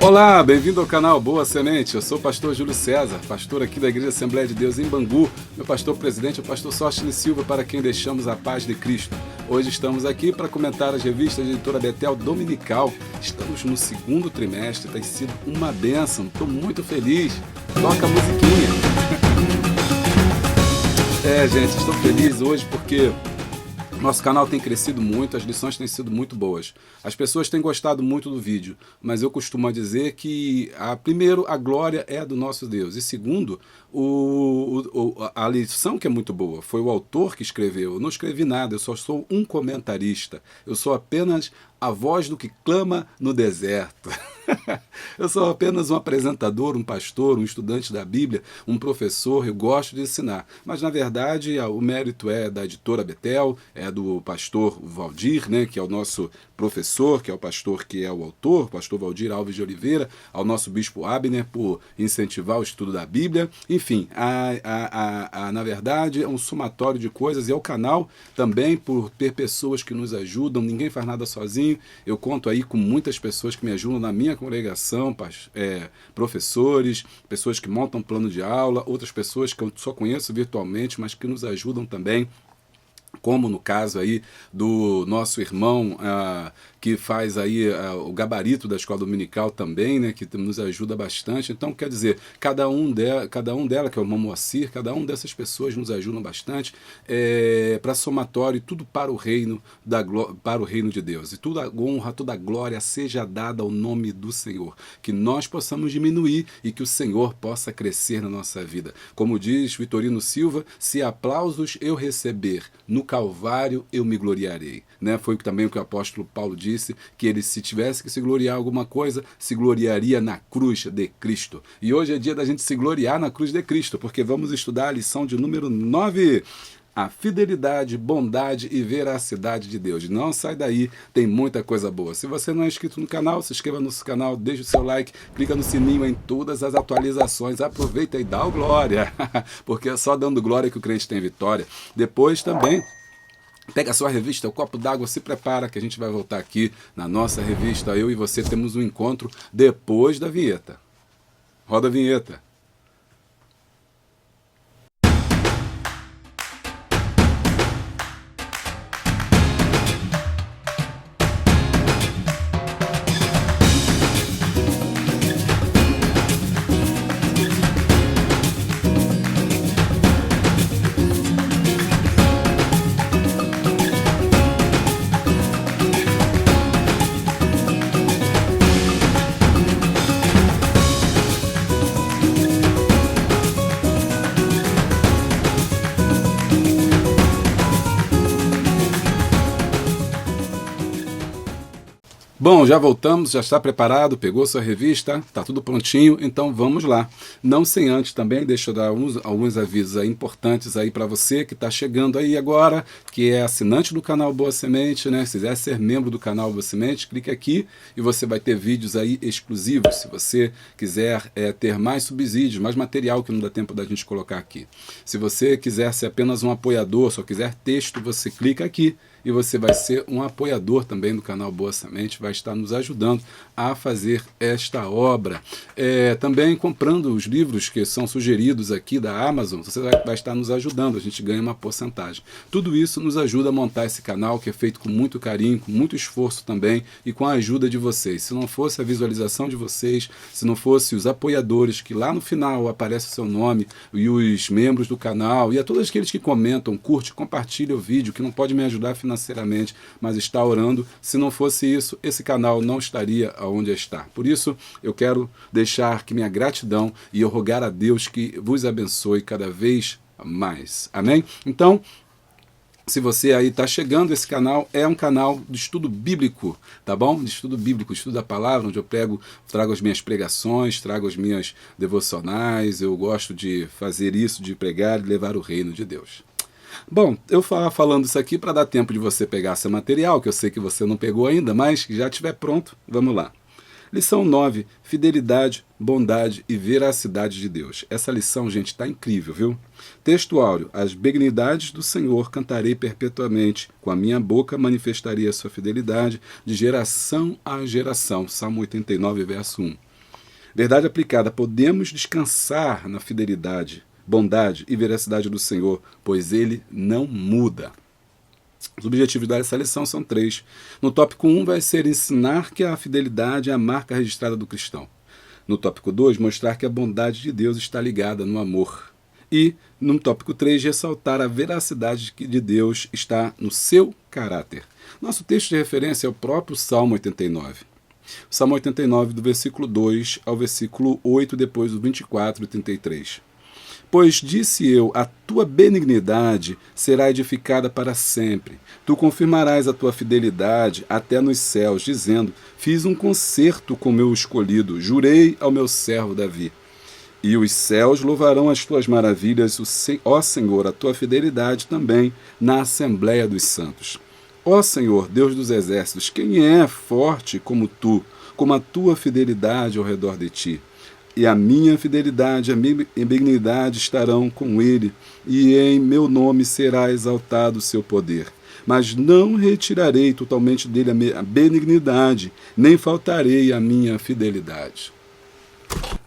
Olá, bem-vindo ao canal Boa Semente. Eu sou o pastor Júlio César, pastor aqui da Igreja Assembleia de Deus em Bangu. Meu pastor presidente é o pastor Sóstene Silva, para quem deixamos a paz de Cristo. Hoje estamos aqui para comentar as revistas de editora Betel Dominical. Estamos no segundo trimestre, tem sido uma bênção, estou muito feliz. Toca a musiquinha. Gente, estou feliz hoje porque nosso canal tem crescido muito, as lições têm sido muito boas. As pessoas têm gostado muito do vídeo, mas eu costumo dizer que, primeiro, a glória é do nosso Deus. E segundo, a lição que é muito boa, foi o autor que escreveu. Eu não escrevi nada, eu só sou um comentarista. Eu sou apenas a voz do que clama no deserto. Eu sou apenas um apresentador, um pastor, um estudante da Bíblia, um professor, eu gosto de ensinar. Mas, na verdade, o mérito é da editora Betel, é do pastor Valdir, né, que é o nosso professor, que é o pastor que é o autor, o pastor Valdir Alves de Oliveira, ao nosso bispo Abner, por incentivar o estudo da Bíblia. Enfim, na verdade, é um somatório de coisas, e é o canal também por ter pessoas que nos ajudam, ninguém faz nada sozinho. Eu conto aí com muitas pessoas que me ajudam na minha congregação, professores, pessoas que montam plano de aula, outras pessoas que eu só conheço virtualmente, mas que nos ajudam também, como no caso aí do nosso irmão que faz aí o gabarito da escola dominical também, né, que nos ajuda bastante. Então, quer dizer, cada um dela, que é o irmão Moacir, cada um dessas pessoas nos ajudam bastante para somatório, tudo para o reino de Deus. E toda a honra, toda a glória seja dada ao nome do Senhor. Que nós possamos diminuir e que o Senhor possa crescer na nossa vida. Como diz Vitorino Silva, se aplausos eu receber, no Calvário eu me gloriarei. Né? Foi também o que o apóstolo Paulo disse, que ele, se tivesse que se gloriar alguma coisa, se gloriaria na cruz de Cristo. E hoje é dia da gente se gloriar na cruz de Cristo, porque vamos estudar a lição de número 9. A fidelidade, bondade e veracidade de Deus. Não sai daí, tem muita coisa boa. Se você não é inscrito no canal, se inscreva no nosso canal, deixa o seu like, clica no sininho em todas as atualizações, aproveita e dá o glória, porque é só dando glória que o crente tem vitória. Depois também, pega a sua revista, o copo d'água, se prepara que a gente vai voltar aqui na nossa revista. Eu e você temos um encontro depois da vinheta. Roda a vinheta. Bom, já voltamos, já está preparado, pegou sua revista, está tudo prontinho, então vamos lá. Não sem antes também, deixa eu dar alguns avisos aí importantes aí para você que está chegando aí agora, que é assinante do canal Boa Semente, né? Se quiser ser membro do canal Boa Semente, clique aqui e você vai ter vídeos aí exclusivos. Se você quiser ter mais subsídios, mais material que não dá tempo da gente colocar aqui. Se você quiser ser apenas um apoiador, só quiser texto, você clica aqui. E você vai ser um apoiador também do canal Boa Semente, vai estar nos ajudando a fazer esta obra. Também comprando os livros que são sugeridos aqui da Amazon, você vai estar nos ajudando, a gente ganha uma porcentagem. Tudo isso nos ajuda a montar esse canal, que é feito com muito carinho, com muito esforço também, e com a ajuda de vocês. Se não fosse a visualização de vocês, se não fosse os apoiadores, que lá no final aparece o seu nome, e os membros do canal, e a todos aqueles que comentam, curte, compartilha o vídeo, que não pode me ajudar financeiramente, mas está orando. Se não fosse isso, esse canal não estaria onde está. Por isso, eu quero deixar aqui minha gratidão e eu rogar a Deus que vos abençoe cada vez mais. Amém? Então, se você aí está chegando, esse canal é um canal de estudo bíblico, tá bom? De estudo bíblico, estudo da palavra, onde eu trago as minhas pregações, trago as minhas devocionais. Eu gosto de fazer isso, de pregar e levar o reino de Deus. Bom, eu falando isso aqui para dar tempo de você pegar seu material, que eu sei que você não pegou ainda, mas que já estiver pronto, vamos lá. Lição 9, fidelidade, bondade e veracidade de Deus. Essa lição, gente, está incrível, viu? Texto áureo, as benignidades do Senhor cantarei perpetuamente, com a minha boca manifestarei a sua fidelidade, de geração a geração. Salmo 89, verso 1. Verdade aplicada, podemos descansar na fidelidade, bondade e veracidade do Senhor, pois Ele não muda. Os objetivos dessa lição são 3. No tópico 1 vai ser ensinar que a fidelidade é a marca registrada do cristão. No tópico 2, mostrar que a bondade de Deus está ligada no amor. E, no tópico 3, ressaltar a veracidade de Deus está no seu caráter. Nosso texto de referência é o próprio Salmo 89. O Salmo 89, do versículo 2 ao versículo 8, depois do 24 e 33. Pois disse eu, a tua benignidade será edificada para sempre. Tu confirmarás a tua fidelidade até nos céus, dizendo, fiz um concerto com meu escolhido, jurei ao meu servo Davi. E os céus louvarão as tuas maravilhas, ó Senhor, a tua fidelidade também na Assembleia dos Santos. Ó Senhor, Deus dos exércitos, quem é forte como tu, como a tua fidelidade ao redor de ti? E a minha fidelidade e a minha benignidade estarão com ele, e em meu nome será exaltado o seu poder. Mas não retirarei totalmente dele a benignidade, nem faltarei a minha fidelidade.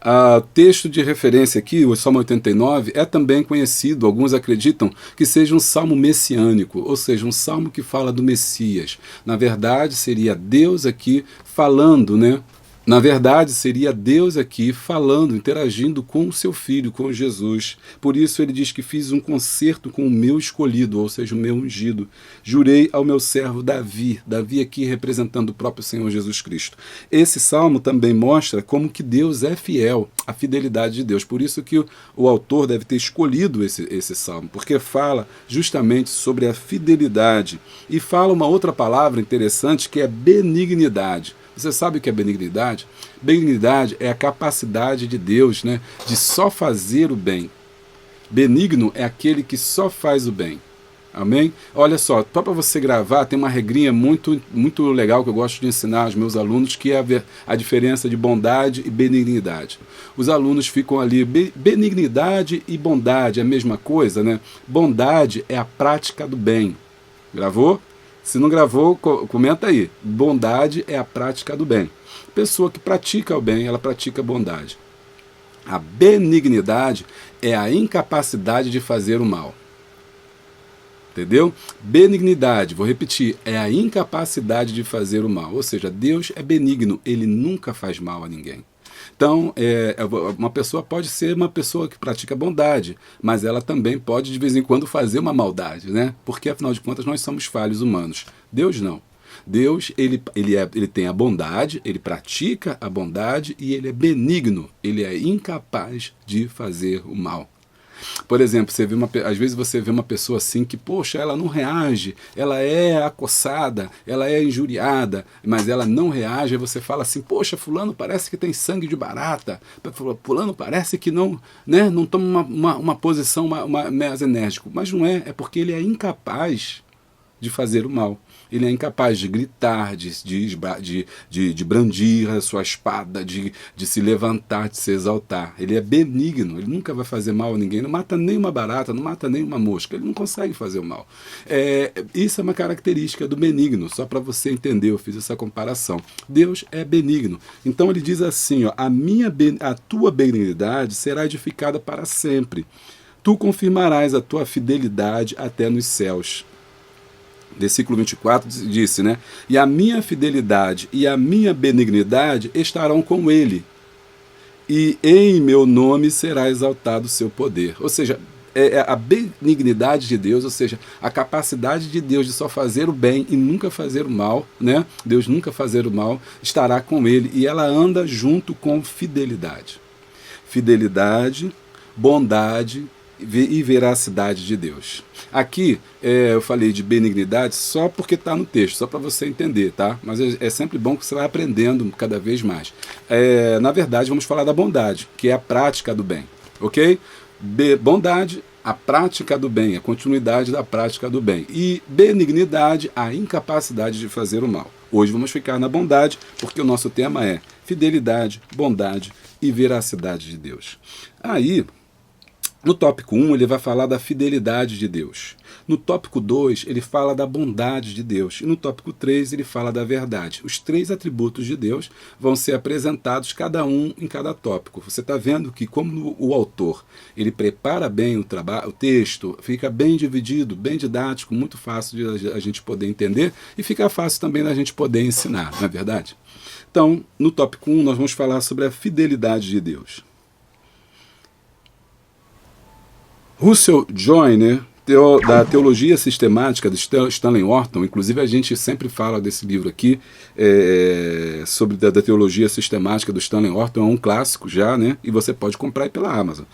O texto de referência aqui, o Salmo 89, é também conhecido, alguns acreditam, que seja um salmo messiânico, ou seja, um salmo que fala do Messias. Na verdade, seria Deus aqui falando, né? Na verdade, seria Deus aqui falando, interagindo com o seu Filho, com Jesus. Por isso ele diz que fiz um concerto com o meu escolhido, ou seja, o meu ungido. Jurei ao meu servo Davi. Davi aqui representando o próprio Senhor Jesus Cristo. Esse salmo também mostra como que Deus é fiel, a fidelidade de Deus. Por isso que o autor deve ter escolhido esse salmo, porque fala justamente sobre a fidelidade. E fala uma outra palavra interessante que é benignidade. Você sabe o que é benignidade? Benignidade é a capacidade de Deus, né, de só fazer o bem. Benigno é aquele que só faz o bem. Amém? Olha só, só para você gravar, tem uma regrinha muito legal que eu gosto de ensinar aos meus alunos, que é a diferença de bondade e benignidade. Os alunos ficam ali, benignidade e bondade é a mesma coisa, né? Bondade é a prática do bem. Gravou? Se não gravou, comenta aí. Bondade é a prática do bem. Pessoa que pratica o bem, ela pratica a bondade. A benignidade é a incapacidade de fazer o mal. Entendeu? Benignidade, vou repetir, é a incapacidade de fazer o mal. Ou seja, Deus é benigno, ele nunca faz mal a ninguém. Então, uma pessoa pode ser uma pessoa que pratica bondade, mas ela também pode, de vez em quando, fazer uma maldade, né? Porque, afinal de contas, nós somos falhos humanos. Deus não. Deus, ele tem a bondade, ele pratica a bondade e ele é benigno. Ele é incapaz de fazer o mal. Por exemplo, às vezes você vê uma pessoa assim que, poxa, ela não reage, ela é acossada, ela é injuriada, mas ela não reage, aí você fala assim, poxa, fulano parece que tem sangue de barata, fulano parece que não toma uma posição mais enérgica, mas não é porque ele é incapaz de fazer o mal. Ele é incapaz de gritar, de brandir a sua espada, de se levantar, de se exaltar. Ele é benigno, ele nunca vai fazer mal a ninguém, não mata nem uma barata, não mata nem uma mosca, ele não consegue fazer o mal. Isso é uma característica do benigno, só para você entender, eu fiz essa comparação. Deus é benigno. Então ele diz assim, ó, a tua benignidade será edificada para sempre. Tu confirmarás a tua fidelidade até nos céus. Versículo 24 disse, né? E a minha fidelidade e a minha benignidade estarão com ele, e em meu nome será exaltado o seu poder. Ou seja, a benignidade de Deus, ou seja, a capacidade de Deus de só fazer o bem e nunca fazer o mal, né? Deus nunca fazer o mal, estará com ele, e ela anda junto com fidelidade. Fidelidade, bondade e veracidade de Deus. Aqui eu falei de benignidade só porque está no texto, só para você entender, tá? Mas é sempre bom que você vai aprendendo cada vez mais. Na verdade, vamos falar da bondade, que é a prática do bem, ok? Bondade, a prática do bem, a continuidade da prática do bem. E benignidade, a incapacidade de fazer o mal. Hoje vamos ficar na bondade, porque o nosso tema é fidelidade, bondade e veracidade de Deus. Aí, No tópico 1, ele vai falar da fidelidade de Deus. No tópico 2, ele fala da bondade de Deus. E no tópico 3, ele fala da verdade. Os 3 atributos de Deus vão ser apresentados, cada um em cada tópico. Você está vendo que, como o autor ele prepara bem o texto, fica bem dividido, bem didático, muito fácil de a gente poder entender e fica fácil também da gente poder ensinar, não é verdade? Então, no tópico 1, nós vamos falar sobre a fidelidade de Deus. Russell Joyner, da Teologia Sistemática de Stanley Orton, inclusive a gente sempre fala desse livro aqui, sobre da Teologia Sistemática do Stanley Orton, é um clássico já, né? E você pode comprar pela Amazon.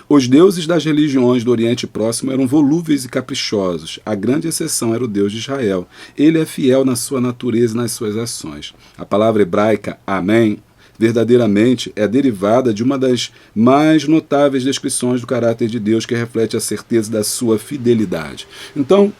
Os deuses das religiões do Oriente Próximo eram volúveis e caprichosos. A grande exceção era o Deus de Israel. Ele é fiel na sua natureza e nas suas ações. A palavra hebraica, amém, verdadeiramente é derivada de uma das mais notáveis descrições do caráter de Deus, que reflete a certeza da sua fidelidade. Então,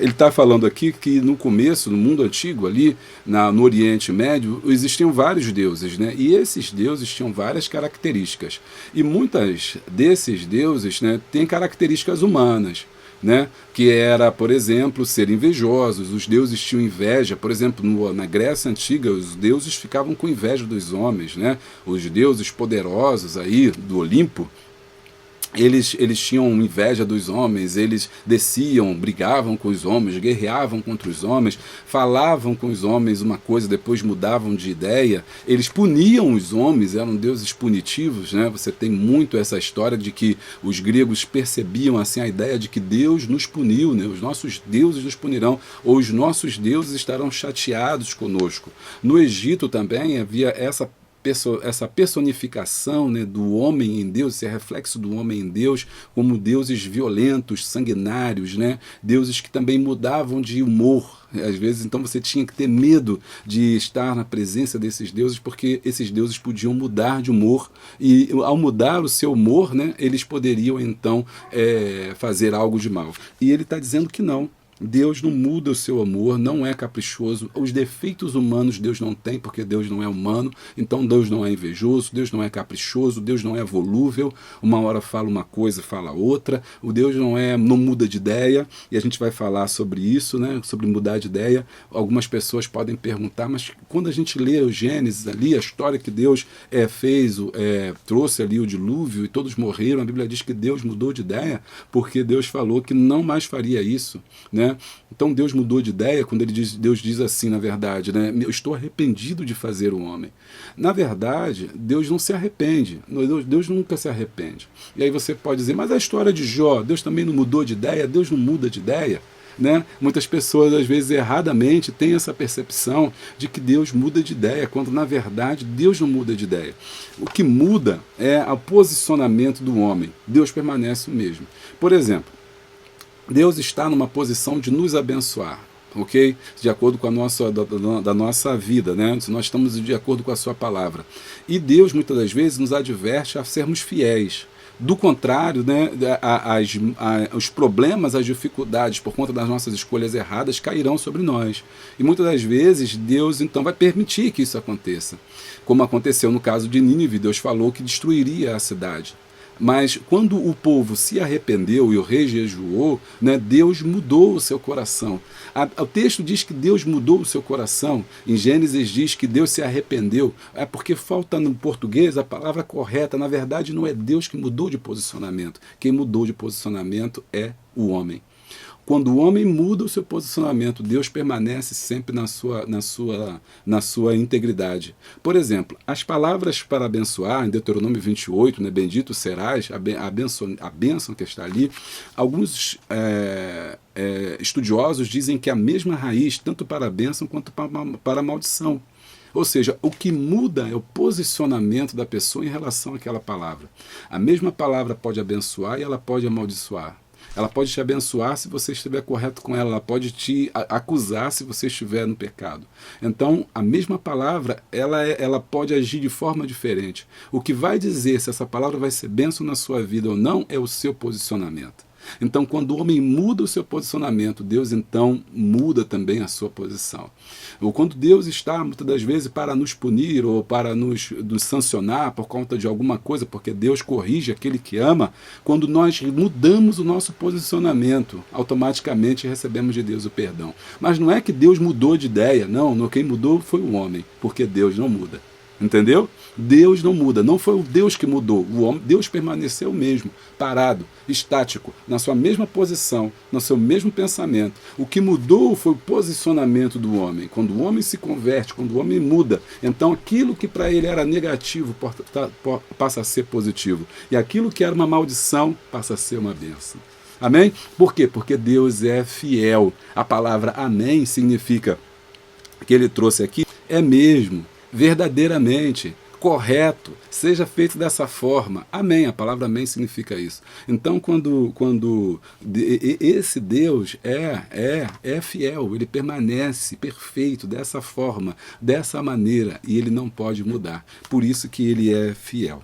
ele está falando aqui que no começo, no mundo antigo, ali no Oriente Médio, existiam vários deuses, né? E esses deuses tinham várias características. E muitas desses deuses, né, têm características humanas, né? Que era, por exemplo, ser invejosos. Os deuses tinham inveja. Por exemplo, na Grécia Antiga, os deuses ficavam com inveja dos homens, né? Os deuses poderosos aí do Olimpo, eles tinham inveja dos homens, eles desciam, brigavam com os homens, guerreavam contra os homens, falavam com os homens uma coisa, depois mudavam de ideia, eles puniam os homens, eram deuses punitivos, né? Você tem muito essa história de que os gregos percebiam assim a ideia de que Deus nos puniu, né? Os nossos deuses nos punirão, ou os nossos deuses estarão chateados conosco. No Egito também havia essa personificação, né, do homem em Deus, esse reflexo do homem em Deus, como deuses violentos, sanguinários, né, deuses que também mudavam de humor. Às vezes, então, você tinha que ter medo de estar na presença desses deuses, porque esses deuses podiam mudar de humor, e ao mudar o seu humor, né, eles poderiam, então, fazer algo de mal. E ele está dizendo que não. Deus não muda o seu amor, não é caprichoso. Os defeitos humanos Deus não tem, porque Deus não é humano. Então Deus não é invejoso, Deus não é caprichoso, Deus não é volúvel. Uma hora fala uma coisa, fala outra. O Deus não muda de ideia, e a gente vai falar sobre isso, né? Sobre mudar de ideia. Algumas pessoas podem perguntar, mas quando a gente lê o Gênesis ali, a história que Deus trouxe ali o dilúvio e todos morreram, a Bíblia diz que Deus mudou de ideia, porque Deus falou que não mais faria isso, né? Então Deus mudou de ideia quando Deus diz assim, na verdade, né? Eu estou arrependido de fazer o homem. Na verdade, Deus não se arrepende. Deus nunca se arrepende. E aí você pode dizer, mas a história de Jó, Deus também não mudou de ideia? Deus não muda de ideia? Né? Muitas pessoas, às vezes, erradamente, têm essa percepção de que Deus muda de ideia, quando, na verdade, Deus não muda de ideia. O que muda é o posicionamento do homem. Deus permanece o mesmo. Por exemplo, Deus está numa posição de nos abençoar, ok? De acordo com a nossa vida, né? Nós estamos de acordo com a sua palavra. E Deus, muitas das vezes, nos adverte a sermos fiéis. Do contrário, né, os problemas, as dificuldades por conta das nossas escolhas erradas cairão sobre nós. E muitas das vezes Deus então vai permitir que isso aconteça. Como aconteceu no caso de Nínive, Deus falou que destruiria a cidade. Mas quando o povo se arrependeu e o rei jejuou, né, Deus mudou o seu coração. O texto diz que Deus mudou o seu coração. Em Gênesis diz que Deus se arrependeu. É porque falta no português a palavra correta. Na verdade, não é Deus que mudou de posicionamento. Quem mudou de posicionamento é o homem. Quando o homem muda o seu posicionamento, Deus permanece sempre na sua integridade. Por exemplo, as palavras para abençoar, em Deuteronômio 28, né, bendito serás, a bênção que está ali, alguns estudiosos dizem que a mesma raiz, tanto para a bênção quanto para a maldição. Ou seja, o que muda é o posicionamento da pessoa em relação àquela palavra. A mesma palavra pode abençoar e ela pode amaldiçoar. Ela pode te abençoar se você estiver correto com ela pode te acusar se você estiver no pecado. Então, a mesma palavra, ela pode agir de forma diferente. O que vai dizer se essa palavra vai ser bênção na sua vida ou não é o seu posicionamento. Então, quando o homem muda o seu posicionamento, Deus então muda também a sua posição. Ou quando Deus está, muitas das vezes, para nos punir ou para nos sancionar por conta de alguma coisa, porque Deus corrige aquele que ama, quando nós mudamos o nosso posicionamento, automaticamente recebemos de Deus o perdão. Mas não é que Deus mudou de ideia, não, quem mudou foi o homem, porque Deus não muda. Entendeu? Deus não muda, não foi o Deus que mudou, o homem, Deus permaneceu mesmo, parado, estático, na sua mesma posição, no seu mesmo pensamento. O que mudou foi o posicionamento do homem. Quando o homem se converte, quando o homem muda, então aquilo que para ele era negativo passa a ser positivo, e aquilo que era uma maldição passa a ser uma bênção. Amém? Por quê? Porque Deus é fiel. A palavra amém significa, que ele trouxe aqui, é mesmo, verdadeiramente, correto, seja feito dessa forma. Amém, a palavra amém significa isso. Então, quando esse Deus é fiel, ele permanece perfeito dessa forma, dessa maneira, e ele não pode mudar. Por isso que ele é fiel.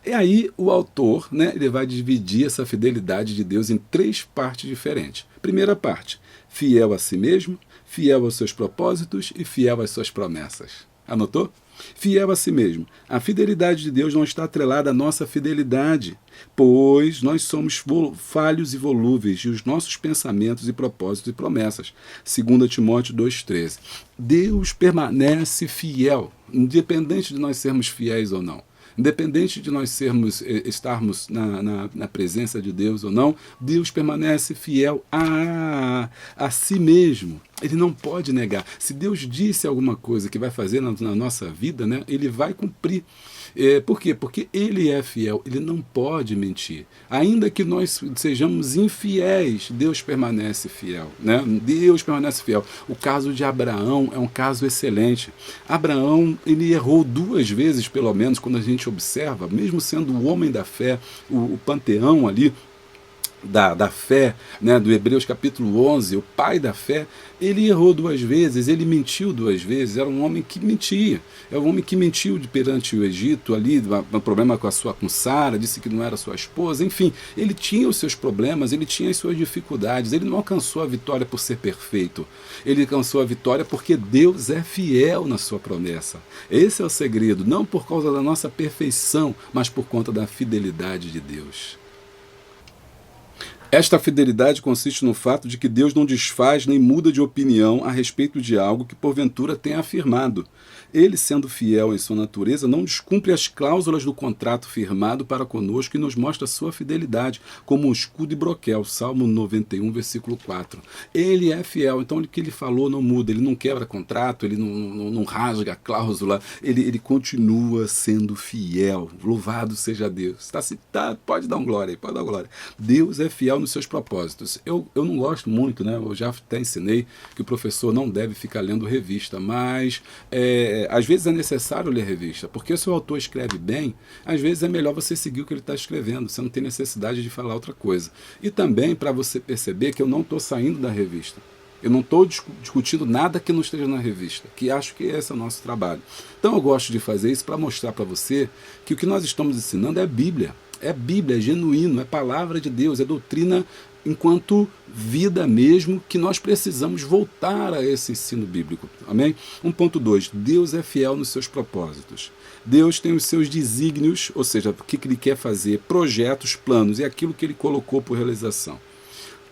E aí o autor, ele vai dividir essa fidelidade de Deus em 3 partes diferentes. Primeira parte, fiel a si mesmo, fiel aos seus propósitos e fiel às suas promessas. Anotou? Fiel a si mesmo. A fidelidade de Deus não está atrelada à nossa fidelidade, pois nós somos falhos e volúveis, e os nossos pensamentos e propósitos e promessas. 2 Timóteo 2,13. Deus permanece fiel, independente de nós sermos fiéis ou não. Independente de nós estarmos na presença de Deus ou não, Deus permanece fiel a si mesmo. Ele não pode negar. Se Deus disse alguma coisa que vai fazer na nossa vida, ele vai cumprir. Por quê? Porque ele é fiel, ele não pode mentir. Ainda que nós sejamos infiéis, Deus permanece fiel. Deus permanece fiel. O caso de Abraão é um caso excelente. Abraão, ele errou 2 vezes, pelo menos, quando a gente observa, mesmo sendo o homem da fé, o panteão ali, da fé, do Hebreus capítulo 11, o pai da fé, ele errou 2 vezes, ele mentiu 2 vezes, era um homem que mentia, perante o Egito, ali, um problema com Sara, disse que não era sua esposa, enfim, ele tinha os seus problemas, ele tinha as suas dificuldades, ele não alcançou a vitória por ser perfeito, ele alcançou a vitória porque Deus é fiel na sua promessa. Esse é o segredo, não por causa da nossa perfeição, mas por conta da fidelidade de Deus. Esta fidelidade consiste no fato de que Deus não desfaz nem muda de opinião a respeito de algo que porventura tenha afirmado. Ele, sendo fiel em sua natureza, não descumpre as cláusulas do contrato firmado para conosco e nos mostra sua fidelidade, como um escudo e broquel. Salmo 91, versículo 4. Ele é fiel, então o que ele falou não muda, ele não quebra contrato, ele não rasga a cláusula, ele continua sendo fiel. Louvado seja Deus. Pode dar um glória aí, pode dar glória. Deus é fiel nos seus propósitos. Eu não gosto muito, eu já até ensinei que o professor não deve ficar lendo revista, mas às vezes é necessário ler revista, porque se o autor escreve bem, às vezes é melhor você seguir o que ele está escrevendo, você não tem necessidade de falar outra coisa. E também para você perceber que eu não estou saindo da revista. Eu não estou discutindo nada que não esteja na revista, que acho que esse é o nosso trabalho. Então eu gosto de fazer isso para mostrar para você que o que nós estamos ensinando é Bíblia. É Bíblia, é genuíno, é palavra de Deus, é doutrina enquanto vida mesmo, que nós precisamos voltar a esse ensino bíblico. Amém? 1.2. Deus é fiel nos seus propósitos. Deus tem os seus desígnios, ou seja, o que ele quer fazer, projetos, planos, e aquilo que ele colocou por realização.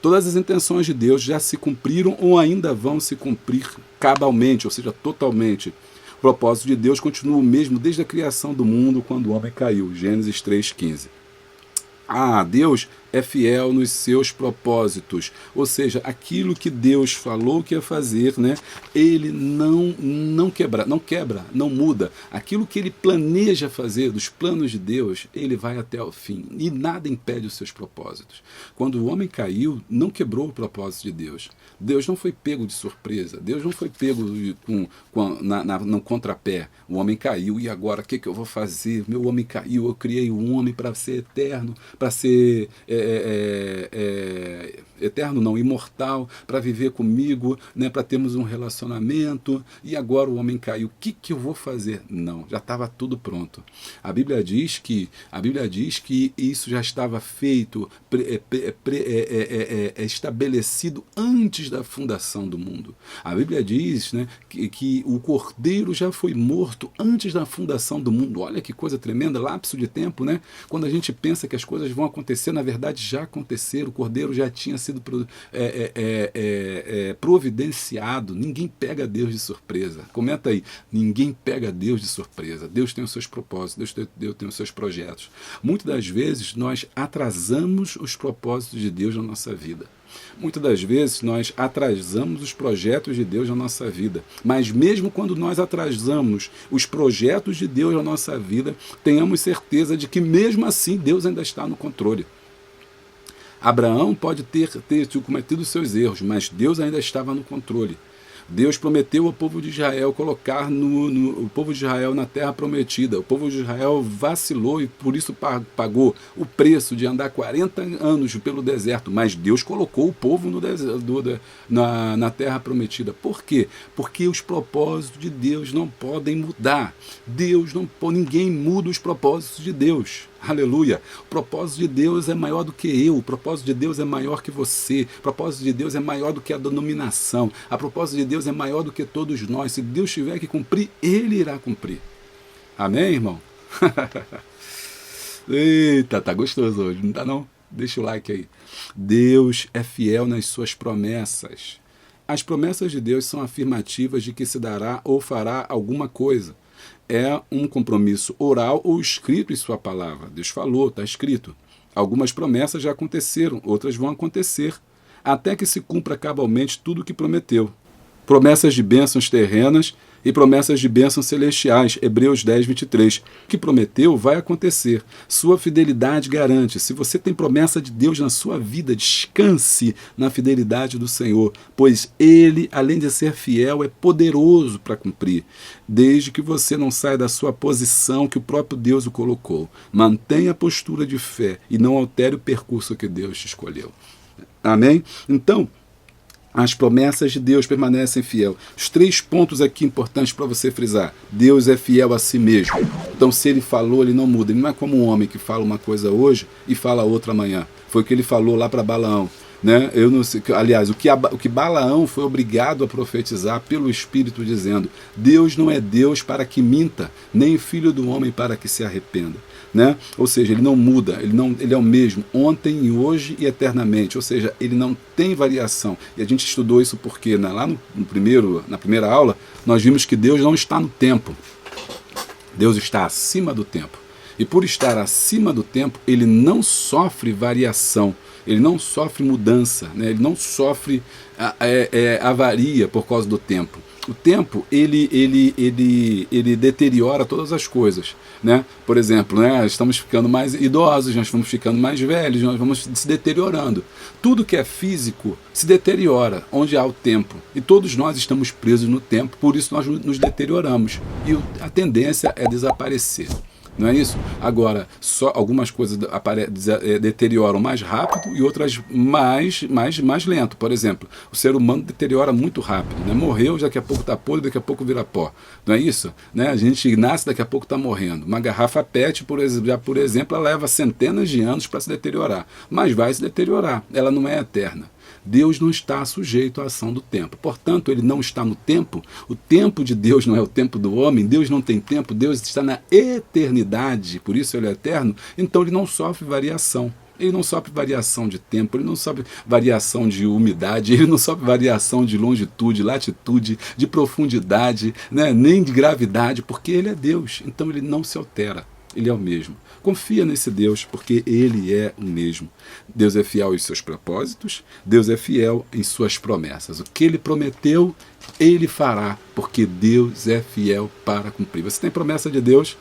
Todas as intenções de Deus já se cumpriram ou ainda vão se cumprir cabalmente, ou seja, totalmente. O propósito de Deus continua o mesmo desde a criação do mundo, quando o homem caiu. Gênesis 3,15. Deus é fiel nos seus propósitos, ou seja, aquilo que Deus falou que ia fazer, ele não quebra, não muda. Aquilo que ele planeja fazer, dos planos de Deus, ele vai até o fim, e nada impede os seus propósitos. Quando o homem caiu, não quebrou o propósito de Deus. Deus não foi pego de surpresa, Deus não foi pego no contrapé. O homem caiu, e agora o que eu vou fazer? Meu homem caiu, eu criei um homem para ser eterno, para ser eterno não, imortal, para viver comigo, né, para termos um relacionamento, e agora o homem caiu, o que eu vou fazer? Não, já estava tudo pronto. A Bíblia diz que isso já estava feito, estabelecido antes da fundação do mundo. A Bíblia diz, né, que o Cordeiro já foi morto antes da fundação do mundo. Olha que coisa tremenda, lapso de tempo, né? Quando a gente pensa que as coisas vão acontecer, na verdade já aconteceram, o Cordeiro já tinha sido providenciado. Ninguém pega Deus de surpresa. Comenta aí, ninguém pega Deus de surpresa. Deus tem os seus propósitos, Deus tem os seus projetos. Muitas das vezes nós atrasamos os propósitos de Deus na nossa vida. Muitas das vezes nós atrasamos os projetos de Deus na nossa vida. Mas mesmo quando nós atrasamos os projetos de Deus na nossa vida, tenhamos certeza de que mesmo assim Deus ainda está no controle. Abraão pode ter cometido seus erros, mas Deus ainda estava no controle. Deus prometeu ao povo de Israel colocar o povo de Israel na terra prometida. O povo de Israel vacilou e por isso pagou o preço de andar 40 anos pelo deserto. Mas Deus colocou o povo no deserto, na terra prometida. Por quê? Porque os propósitos de Deus não podem mudar. Ninguém muda os propósitos de Deus. Aleluia! O propósito de Deus é maior do que eu, o propósito de Deus é maior que você, o propósito de Deus é maior do que a denominação, a propósito de Deus é maior do que todos nós. Se Deus tiver que cumprir, Ele irá cumprir. Amém, irmão? Eita, tá gostoso hoje, não tá não? Deixa o like aí. Deus é fiel nas suas promessas. As promessas de Deus são afirmativas de que se dará ou fará alguma coisa. É um compromisso oral ou escrito em sua palavra. Deus falou, está escrito. Algumas promessas já aconteceram, outras vão acontecer, até que se cumpra cabalmente tudo o que prometeu. Promessas de bênçãos terrenas e promessas de bênçãos celestiais, Hebreus 10, 23. O que prometeu vai acontecer. Sua fidelidade garante. Se você tem promessa de Deus na sua vida, descanse na fidelidade do Senhor, pois Ele, além de ser fiel, é poderoso para cumprir, desde que você não saia da sua posição que o próprio Deus o colocou. Mantenha a postura de fé e não altere o percurso que Deus te escolheu. Amém? Então, as promessas de Deus permanecem fiel. Os 3 pontos aqui importantes para você frisar. Deus é fiel a si mesmo. Então, se Ele falou, Ele não muda. Ele não é como um homem que fala uma coisa hoje e fala outra amanhã. Foi o que Ele falou lá para Balaão. Né? Eu não sei, aliás, o que Balaão foi obrigado a profetizar pelo Espírito, dizendo: Deus não é Deus para que minta, nem filho do homem para que se arrependa. Né? Ou seja, ele não muda, ele é o mesmo ontem e hoje e eternamente, ou seja, ele não tem variação. E a gente estudou isso porque lá na primeira aula nós vimos que Deus não está no tempo, Deus está acima do tempo, e por estar acima do tempo ele não sofre variação, ele não sofre mudança, né? Ele não sofre avaria por causa do tempo. O tempo, ele deteriora todas as coisas, né? Por exemplo, né, estamos ficando mais idosos, nós vamos ficando mais velhos, nós vamos se deteriorando. Tudo que é físico se deteriora onde há o tempo. E todos nós estamos presos no tempo, por isso nós nos deterioramos. E a tendência é desaparecer. Não é isso? Agora, só algumas coisas deterioram mais rápido e outras mais lento. Por exemplo, o ser humano deteriora muito rápido. Né? Morreu, daqui a pouco está podre, daqui a pouco vira pó. Não é isso? Né? A gente nasce, daqui a pouco está morrendo. Uma garrafa PET, por exemplo, ela leva centenas de anos para se deteriorar. Mas vai se deteriorar. Ela não é eterna. Deus não está sujeito à ação do tempo. Portanto, Ele não está no tempo. O tempo de Deus não é o tempo do homem. Deus não tem tempo. Deus está na eternidade. Por isso Ele é eterno. Então Ele não sofre variação. Ele não sofre variação de tempo. Ele não sofre variação de umidade. Ele não sofre variação de longitude, latitude, de profundidade, né? Nem de gravidade, porque Ele é Deus. Então Ele não se altera. Ele é o mesmo. Confia nesse Deus, porque Ele é o mesmo. Deus é fiel em seus propósitos, Deus é fiel em suas promessas. O que Ele prometeu, Ele fará, porque Deus é fiel para cumprir. Você tem promessa de Deus?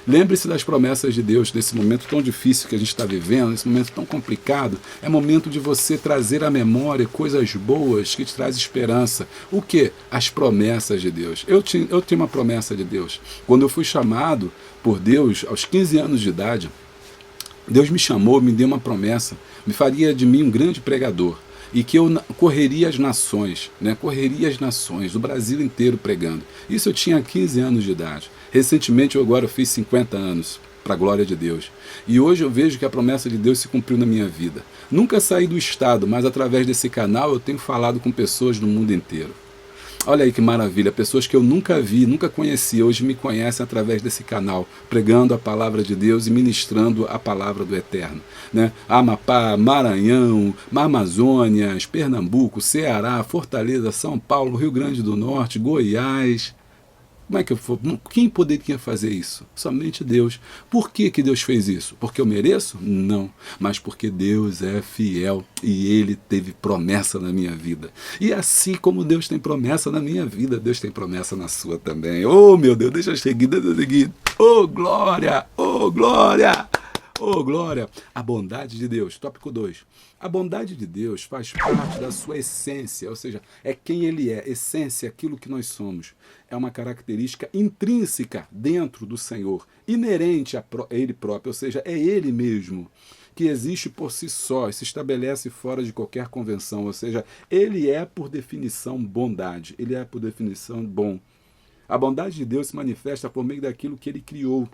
Lembre-se das promessas de Deus nesse momento tão difícil que a gente está vivendo, nesse momento tão complicado. É momento de você trazer à memória coisas boas que te trazem esperança. O que? As promessas de Deus. Eu tinha uma promessa de Deus. Quando eu fui chamado por Deus aos 15 anos de idade, Deus me chamou, me deu uma promessa, me faria de mim um grande pregador, e que eu correria as nações, né? Correria as nações, o Brasil inteiro pregando. Isso eu tinha 15 anos de idade. Recentemente, eu fiz 50 anos, para a glória de Deus. E hoje eu vejo que a promessa de Deus se cumpriu na minha vida. Nunca saí do estado, mas através desse canal eu tenho falado com pessoas do mundo inteiro. Olha aí que maravilha, pessoas que eu nunca vi, nunca conheci, hoje me conhecem através desse canal, pregando a palavra de Deus e ministrando a palavra do Eterno. Né? Amapá, Maranhão, Amazônia, Pernambuco, Ceará, Fortaleza, São Paulo, Rio Grande do Norte, Goiás. Como é que eu for? Quem poderia fazer isso? Somente Deus. Por que Deus fez isso? Porque eu mereço? Não. Mas porque Deus é fiel e Ele teve promessa na minha vida. E assim como Deus tem promessa na minha vida, Deus tem promessa na sua também. Oh, meu Deus, deixa eu seguir. Oh, glória! Oh, glória! Oh, glória! A bondade de Deus. Tópico 2. A bondade de Deus faz parte da sua essência, ou seja, é quem Ele é, essência, aquilo que nós somos. É uma característica intrínseca dentro do Senhor, inerente a Ele próprio, ou seja, é Ele mesmo, que existe por si só e se estabelece fora de qualquer convenção, ou seja, Ele é por definição bondade, Ele é por definição bom. A bondade de Deus se manifesta por meio daquilo que Ele criou,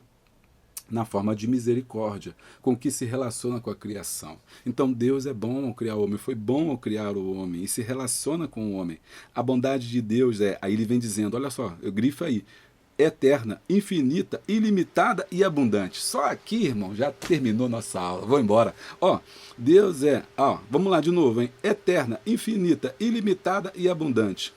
na forma de misericórdia, com que se relaciona com a criação. Então Deus é bom ao criar o homem, foi bom ao criar o homem, e se relaciona com o homem. A bondade de Deus aí ele vem dizendo, olha só, eu grifo aí, eterna, infinita, ilimitada e abundante. Só aqui, irmão, já terminou nossa aula, vou embora. Deus vamos lá de novo, hein? Eterna, infinita, ilimitada e abundante.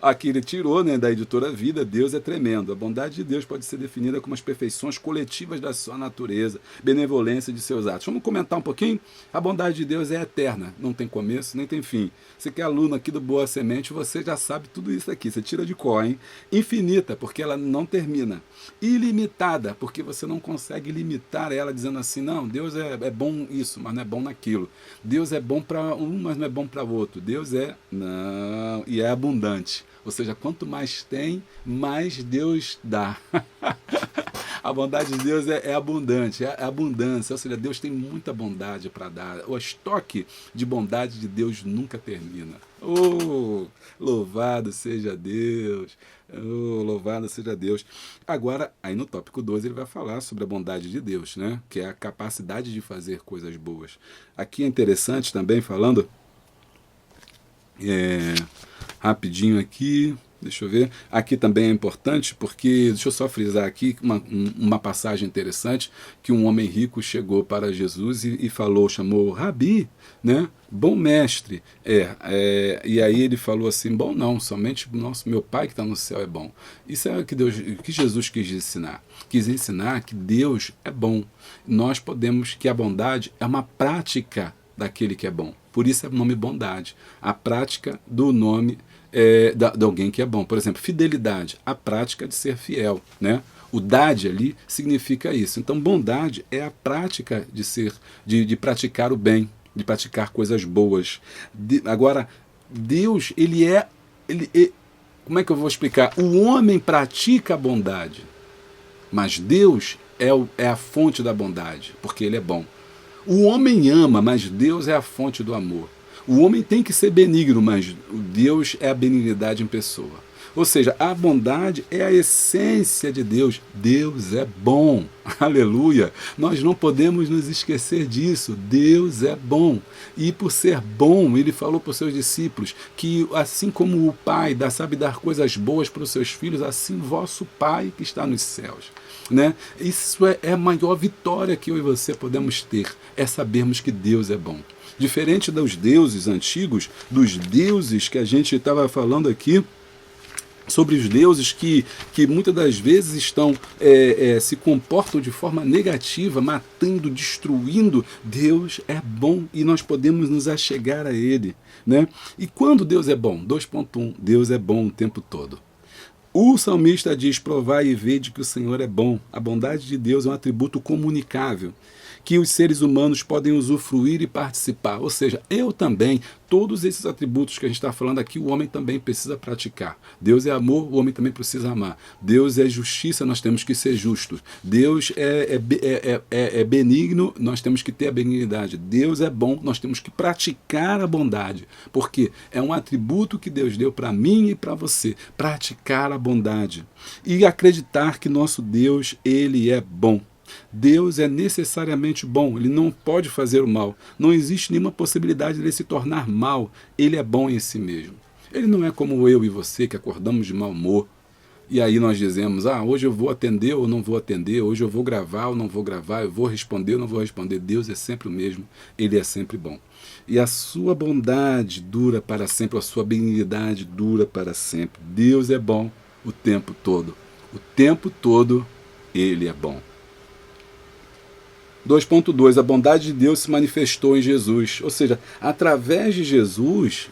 Aqui ele tirou, né, da editora Vida, Deus é tremendo. A bondade de Deus pode ser definida como as perfeições coletivas da sua natureza, benevolência de seus atos. Vamos comentar um pouquinho? A bondade de Deus é eterna, não tem começo nem tem fim. Você que é aluno aqui do Boa Semente, você já sabe tudo isso aqui, você tira de cor, hein? Infinita, porque ela não termina. Ilimitada, porque você não consegue limitar ela dizendo assim, não, Deus é bom isso, mas não é bom naquilo. Deus é bom para um, mas não é bom para o outro. Deus não, e é abundante. Ou seja, quanto mais tem, mais Deus dá. A bondade de Deus é abundante, é abundância. Ou seja, Deus tem muita bondade para dar. O estoque de bondade de Deus nunca termina. Oh, louvado seja Deus. Oh, louvado seja Deus. Agora, aí no tópico 2 ele vai falar sobre a bondade de Deus, né? Que é a capacidade de fazer coisas boas. Aqui é interessante também falando... rapidinho aqui, deixa eu ver, aqui também é importante porque, deixa eu só frisar aqui uma passagem interessante, que um homem rico chegou para Jesus e chamou Rabi, né, bom mestre, e aí ele falou assim, bom não, somente meu pai que está no céu é bom. Isso é o que Jesus quis ensinar que Deus é bom, nós podemos, que a bondade é uma prática daquele que é bom, por isso é o nome bondade, a prática do nome de alguém que é bom. Por exemplo, fidelidade, a prática de ser fiel, né? O dade ali significa isso. Então, bondade é a prática de praticar o bem, de praticar coisas boas. Agora, Deus, como é que eu vou explicar? O homem pratica a bondade, mas Deus é a fonte da bondade, porque Ele é bom. O homem ama, mas Deus é a fonte do amor. O homem tem que ser benigno, mas Deus é a benignidade em pessoa. Ou seja, a bondade é a essência de Deus. Deus é bom. Aleluia. Nós não podemos nos esquecer disso. Deus é bom. E por ser bom, ele falou para os seus discípulos que assim como o Pai sabe dar coisas boas para os seus filhos, assim vosso Pai que está nos céus. Né? Isso é a maior vitória que eu e você podemos ter. É sabermos que Deus é bom. Diferente dos deuses antigos, dos deuses que a gente estava falando aqui, sobre os deuses que muitas das vezes se comportam de forma negativa, matando, destruindo. Deus é bom e nós podemos nos achegar a Ele. Né? E quando Deus é bom? 2.1, Deus é bom o tempo todo. O salmista diz, provai e vede que o Senhor é bom. A bondade de Deus é um atributo comunicável, que os seres humanos podem usufruir e participar. Ou seja, eu também, todos esses atributos que a gente está falando aqui, o homem também precisa praticar. Deus é amor, o homem também precisa amar. Deus é justiça, nós temos que ser justos. Deus é benigno, nós temos que ter a benignidade. Deus é bom, nós temos que praticar a bondade. Porque é um atributo que Deus deu para mim e para você. Praticar a bondade. E acreditar que nosso Deus, ele é bom. Deus é necessariamente bom, ele não pode fazer o mal. Não existe nenhuma possibilidade de ele se tornar mal. Ele é bom em si mesmo. Ele não é como eu e você que acordamos de mau humor. E aí nós dizemos, hoje eu vou atender ou não vou atender, hoje eu vou gravar ou não vou gravar, eu vou responder ou não vou responder. Deus é sempre o mesmo, ele é sempre bom. E a sua bondade dura para sempre, a sua benignidade dura para sempre. Deus é bom o tempo todo. O tempo todo ele é bom. 2.2, a bondade de Deus se manifestou em Jesus. Ou seja, através de Jesus,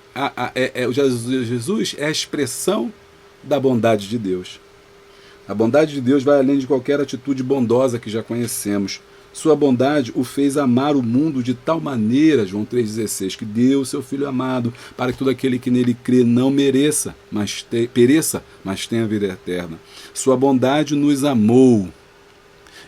Jesus é a expressão da bondade de Deus. A bondade de Deus vai além de qualquer atitude bondosa que já conhecemos. Sua bondade o fez amar o mundo de tal maneira, João 3,16, que deu o seu Filho amado, para que todo aquele que nele crê não pereça, mas tenha a vida eterna. Sua bondade nos amou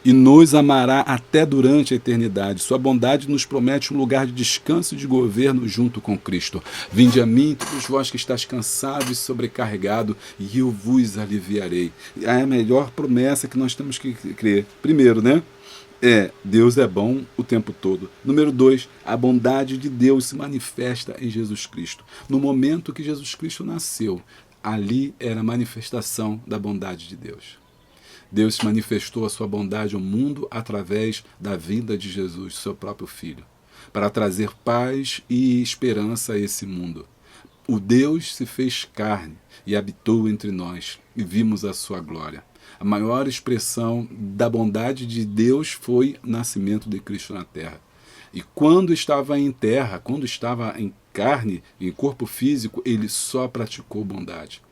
e nos amará até durante a eternidade. Sua bondade nos promete um lugar de descanso e de governo junto com Cristo. Vinde a mim, todos vós que estáis cansados e sobrecarregados, e eu vos aliviarei. É a melhor promessa que nós temos que crer. Primeiro, Deus é bom o tempo todo. Número 2, a bondade de Deus se manifesta em Jesus Cristo. No momento que Jesus Cristo nasceu, ali era a manifestação da bondade de Deus. Deus manifestou a sua bondade ao mundo através da vinda de Jesus, seu próprio Filho, para trazer paz e esperança a esse mundo. O Deus se fez carne e habitou entre nós, e vimos a sua glória. A maior expressão da bondade de Deus foi o nascimento de Cristo na terra. E quando estava em terra, quando estava em carne, em corpo físico, ele só praticou bondade.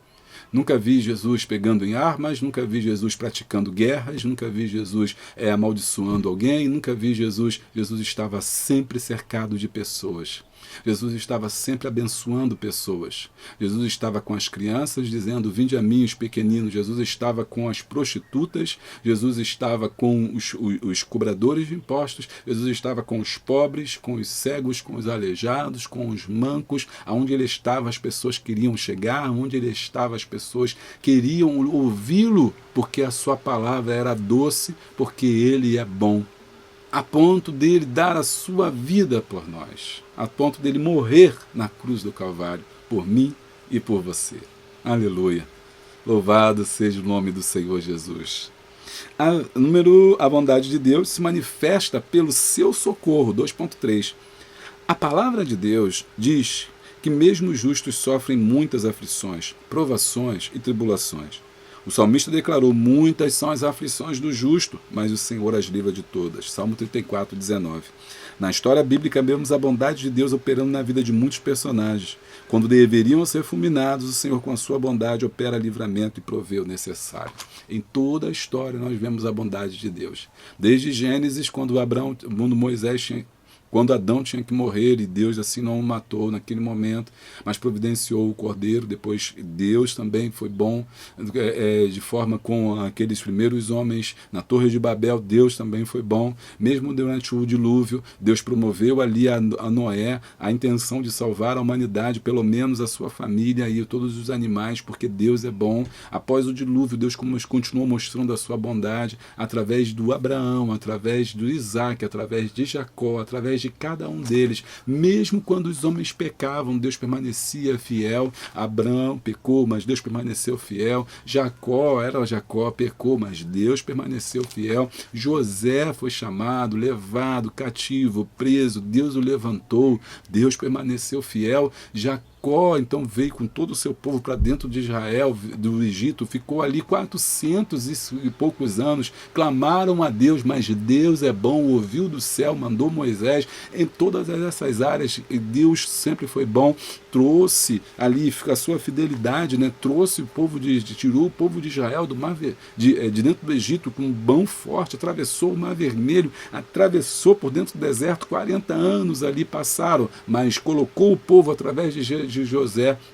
Nunca vi Jesus pegando em armas, nunca vi Jesus praticando guerras, nunca vi Jesus amaldiçoando alguém, nunca vi Jesus. Jesus estava sempre cercado de pessoas. Jesus estava sempre abençoando pessoas. Jesus estava com as crianças dizendo, vinde a mim os pequeninos. Jesus estava com as prostitutas. Jesus estava com os cobradores de impostos. Jesus estava com os pobres, com os cegos, com os aleijados, com os mancos. Aonde ele estava, as pessoas queriam chegar. Aonde ele estava, as pessoas queriam ouvi-lo, porque a sua palavra era doce, porque ele é bom. A ponto dele dar a sua vida por nós, a ponto dele morrer na cruz do Calvário, por mim e por você. Aleluia! Louvado seja o nome do Senhor Jesus. A bondade de Deus se manifesta pelo seu socorro, 2.3. A palavra de Deus diz que mesmo os justos sofrem muitas aflições, provações e tribulações. O salmista declarou, muitas são as aflições do justo, mas o Senhor as livra de todas. Salmo 34, 19. Na história bíblica vemos a bondade de Deus operando na vida de muitos personagens. Quando deveriam ser fulminados, o Senhor com a sua bondade opera livramento e provê o necessário. Em toda a história nós vemos a bondade de Deus. Desde Gênesis, quando Adão tinha que morrer e Deus assim não o matou naquele momento, mas providenciou o cordeiro. Depois Deus também foi bom, de forma com aqueles primeiros homens na Torre de Babel. Deus também foi bom, mesmo durante o dilúvio. Deus promoveu ali a Noé a intenção de salvar a humanidade, pelo menos a sua família e todos os animais, porque Deus é bom. Após o dilúvio, Deus continuou mostrando a sua bondade através do Abraão, através do Isaac, através de Jacó, através de cada um deles. Mesmo quando os homens pecavam, Deus permanecia fiel. Abraão pecou, mas Deus permaneceu fiel. Jacó, pecou, mas Deus permaneceu fiel. José foi chamado, levado, cativo, preso, Deus o levantou, Deus permaneceu fiel. Jacó então veio com todo o seu povo para dentro de Israel, do Egito, ficou ali 400 e poucos anos, clamaram a Deus, mas Deus é bom, ouviu do céu, mandou Moisés, Em todas essas áreas, Deus sempre foi bom, trouxe ali a sua fidelidade, né? Trouxe o povo tirou o povo de Israel do mar, de dentro do Egito com um mão forte, atravessou o Mar Vermelho, atravessou por dentro do deserto, 40 anos ali passaram, mas colocou o povo através de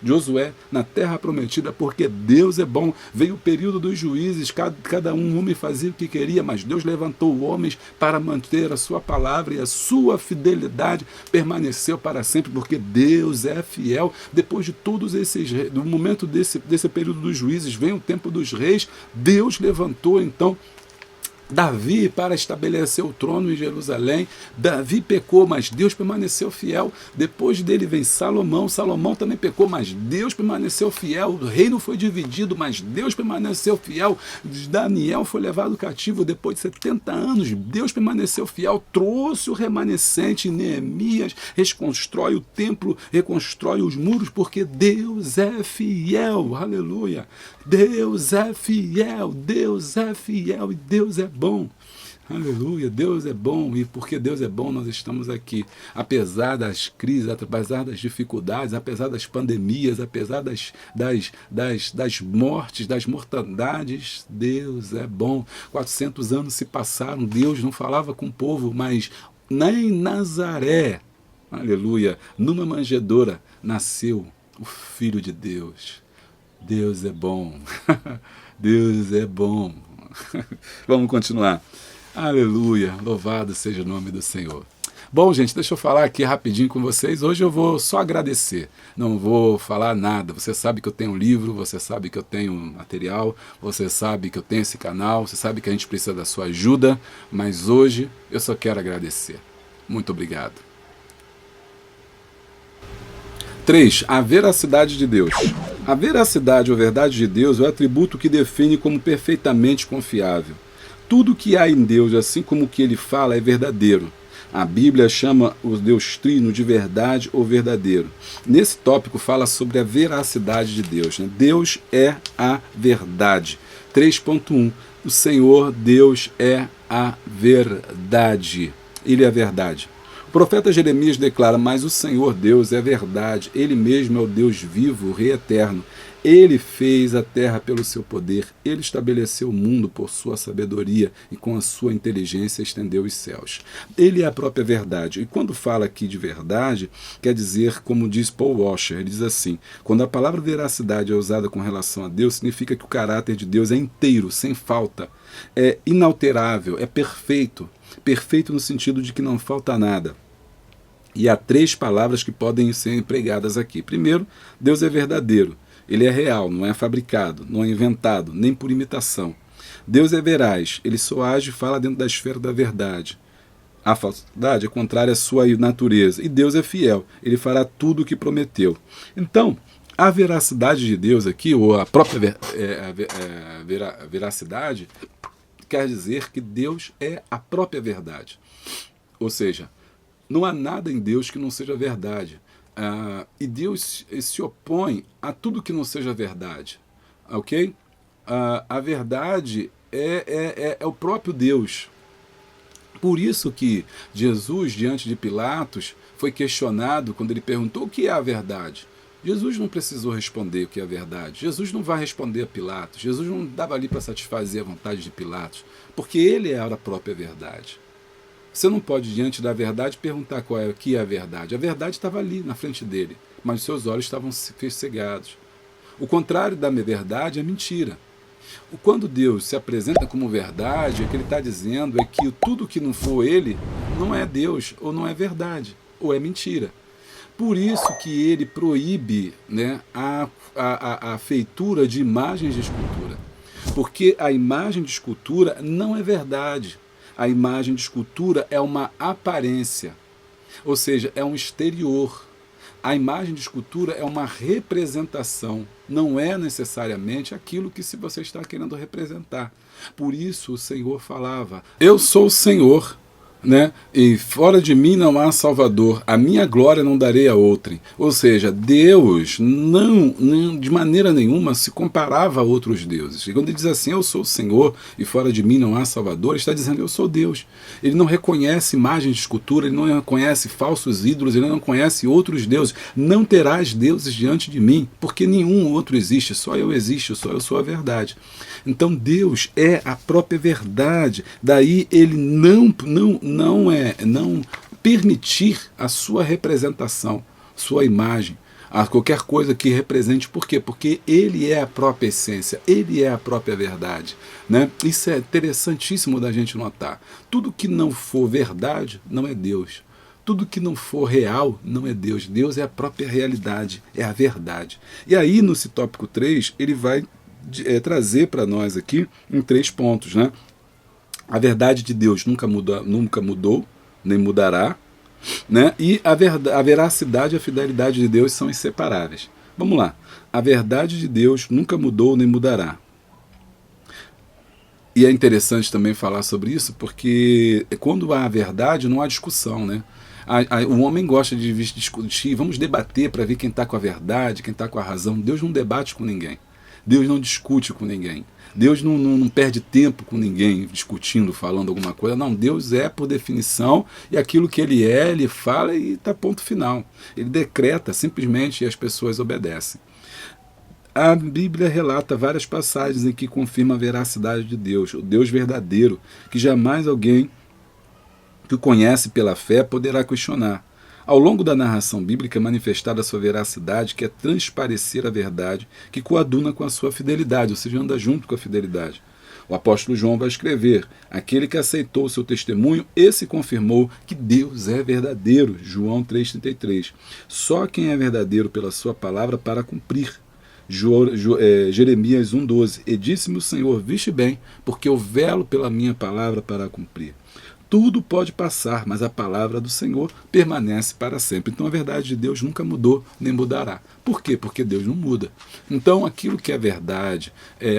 Josué na terra prometida, porque Deus é bom. Veio o período dos juízes, cada um homem fazia o que queria, mas Deus levantou homens para manter a sua palavra, e a sua fidelidade permaneceu para sempre, porque Deus é fiel. Depois de todos do momento desse período dos juízes, vem o tempo dos reis. Deus levantou então Davi para estabelecer o trono em Jerusalém. Davi pecou, mas Deus permaneceu fiel. Depois dele vem Salomão. Salomão também pecou, mas Deus permaneceu fiel. O reino foi dividido, mas Deus permaneceu fiel. Daniel foi levado cativo depois de 70 anos. Deus permaneceu fiel. Trouxe o remanescente. Neemias reconstrói o templo, reconstrói os muros, porque Deus é fiel. Aleluia. Deus é fiel. Deus é fiel e Deus é bom. Aleluia, Deus é bom, e porque Deus é bom nós estamos aqui, apesar das crises, apesar das dificuldades, apesar das pandemias, apesar das mortes, das mortandades. Deus é bom. 400 anos se passaram, Deus não falava com o povo, mas nem em Nazaré, aleluia, numa manjedoura nasceu o Filho de Deus. Deus é bom. Deus é bom. Vamos continuar. Aleluia, louvado seja o nome do Senhor. Bom, gente, deixa eu falar aqui rapidinho com vocês. Hoje eu vou só agradecer, não vou falar nada. Você sabe que eu tenho um livro, você sabe que eu tenho material, você sabe que eu tenho esse canal, você sabe que a gente precisa da sua ajuda, mas hoje eu só quero agradecer. Muito obrigado. 3. A veracidade de Deus. A veracidade ou verdade de Deus é o atributo que define como perfeitamente confiável. Tudo que há em Deus, assim como o que ele fala, é verdadeiro. A Bíblia chama o Deus Trino de verdade ou verdadeiro. Nesse tópico fala sobre a veracidade de Deus, né? Deus é a verdade. 3.1. O Senhor Deus é a verdade. Ele é a verdade. O profeta Jeremias declara: mas o Senhor Deus é verdade, Ele mesmo é o Deus vivo, o Rei eterno. Ele fez a terra pelo seu poder, Ele estabeleceu o mundo por sua sabedoria e com a sua inteligência estendeu os céus. Ele é a própria verdade. E quando fala aqui de verdade, quer dizer, como diz Paul Washer, ele diz assim: quando a palavra veracidade é usada com relação a Deus, significa que o caráter de Deus é inteiro, sem falta, é inalterável, é perfeito. Perfeito no sentido de que não falta nada. E há 3 palavras que podem ser empregadas aqui. Primeiro, Deus é verdadeiro. Ele é real, não é fabricado, não é inventado, nem por imitação. Deus é veraz, ele só age e fala dentro da esfera da verdade. A falsidade é contrária à sua natureza. E Deus é fiel, ele fará tudo o que prometeu. Então, a veracidade de Deus aqui, ou a própria veracidade, quer dizer que Deus é a própria verdade. Ou seja, não há nada em Deus que não seja verdade. E Deus se opõe a tudo que não seja verdade. Ok? A verdade é o próprio Deus. Por isso que Jesus, diante de Pilatos, foi questionado quando ele perguntou o que é a verdade. Jesus não precisou responder o que é a verdade. Jesus não vai responder a Pilatos. Jesus não estava ali para satisfazer a vontade de Pilatos, porque ele era a própria verdade. Você não pode, diante da verdade, perguntar o que é a verdade. A verdade estava ali, na frente dele, mas os seus olhos estavam cegados. O contrário da verdade é mentira. Quando Deus se apresenta como verdade, o que ele está dizendo é que tudo que não for ele não é Deus, ou não é verdade, ou é mentira. Por isso que ele proíbe, né, a feitura de imagens de escultura. Porque a imagem de escultura não é verdade. A imagem de escultura é uma aparência, ou seja, é um exterior. A imagem de escultura é uma representação, não é necessariamente aquilo que você está querendo representar. Por isso o Senhor falava: eu sou o Senhor, né? E fora de mim não há Salvador, a minha glória não darei a outrem. Ou seja, Deus não de maneira nenhuma se comparava a outros deuses. E quando ele diz assim, eu sou o Senhor e fora de mim não há Salvador, ele está dizendo, eu sou Deus. Ele não reconhece imagens de escultura, ele não reconhece falsos ídolos, ele não conhece outros deuses. Não terás deuses diante de mim, porque nenhum outro existe, só eu existo, só eu sou a verdade. Então Deus é a própria verdade, daí ele não permitir a sua representação, sua imagem, a qualquer coisa que represente. Por quê? Porque ele é a própria essência, ele é a própria verdade, né? Isso é interessantíssimo da gente notar. Tudo que não for verdade não é Deus. Tudo que não for real não é Deus. Deus é a própria realidade, é a verdade. E aí, no tópico 3, ele vai trazer para nós aqui em 3 pontos, né? A verdade de Deus nunca mudou, nem mudará, né? E a veracidade e a fidelidade de Deus são inseparáveis. Vamos lá. A verdade de Deus nunca mudou, nem mudará. E é interessante também falar sobre isso, porque quando há a verdade, não há discussão, né? O homem gosta de discutir, vamos debater para ver quem está com a verdade, quem está com a razão. Deus não debate com ninguém. Deus não discute com ninguém. Deus não perde tempo com ninguém discutindo, falando alguma coisa. Não, Deus é por definição, e aquilo que ele é, ele fala e está ponto final. Ele decreta simplesmente e as pessoas obedecem. A Bíblia relata várias passagens em que confirma a veracidade de Deus, o Deus verdadeiro, que jamais alguém que o conhece pela fé poderá questionar. Ao longo da narração bíblica é manifestada a sua veracidade, que é transparecer a verdade, que coaduna com a sua fidelidade, ou seja, anda junto com a fidelidade. O apóstolo João vai escrever, aquele que aceitou o seu testemunho, esse confirmou que Deus é verdadeiro, João 3,33. Só quem é verdadeiro pela sua palavra para cumprir. Jeremias 1,12. E disse-me o Senhor, viste bem, porque eu velo pela minha palavra para cumprir. Tudo pode passar, mas a palavra do Senhor permanece para sempre. Então a verdade de Deus nunca mudou, nem mudará. Por quê? Porque Deus não muda. Então aquilo que é verdade,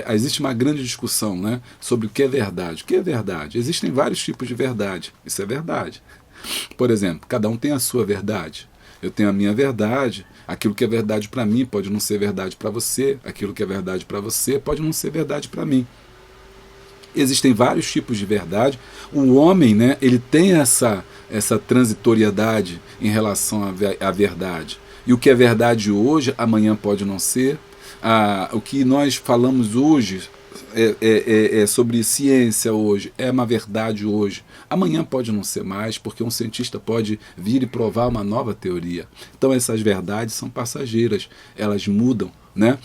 existe uma grande discussão, né, sobre o que é verdade. O que é verdade? Existem vários tipos de verdade. Isso é verdade. Por exemplo, cada um tem a sua verdade. Eu tenho a minha verdade. Aquilo que é verdade para mim pode não ser verdade para você. Aquilo que é verdade para você pode não ser verdade para mim. Existem vários tipos de verdade. O homem, né, ele tem essa transitoriedade em relação à verdade. E o que é verdade hoje, amanhã pode não ser. O que nós falamos hoje sobre ciência hoje, é uma verdade hoje. Amanhã pode não ser mais, porque um cientista pode vir e provar uma nova teoria. Então essas verdades são passageiras, elas mudam. Né?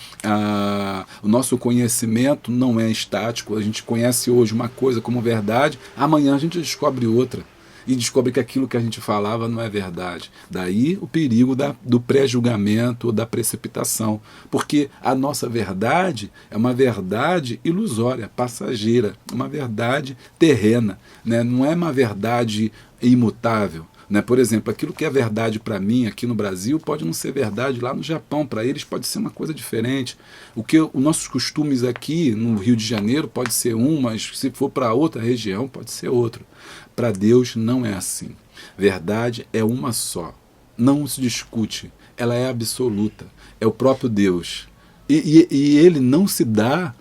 O nosso conhecimento não é estático. A gente conhece hoje uma coisa como verdade, amanhã a gente descobre outra e descobre que aquilo que a gente falava não é verdade. Daí o perigo do pré-julgamento, da precipitação, porque a nossa verdade é uma verdade ilusória, passageira, uma verdade terrena, né? Não é uma verdade imutável. Né? Por exemplo, aquilo que é verdade para mim aqui no Brasil pode não ser verdade lá no Japão. Para eles pode ser uma coisa diferente. Os nossos costumes aqui no Rio de Janeiro pode ser mas se for para outra região pode ser outro. Para Deus não é assim. Verdade é uma só. Não se discute. Ela é absoluta. É o próprio Deus. E ele não se dá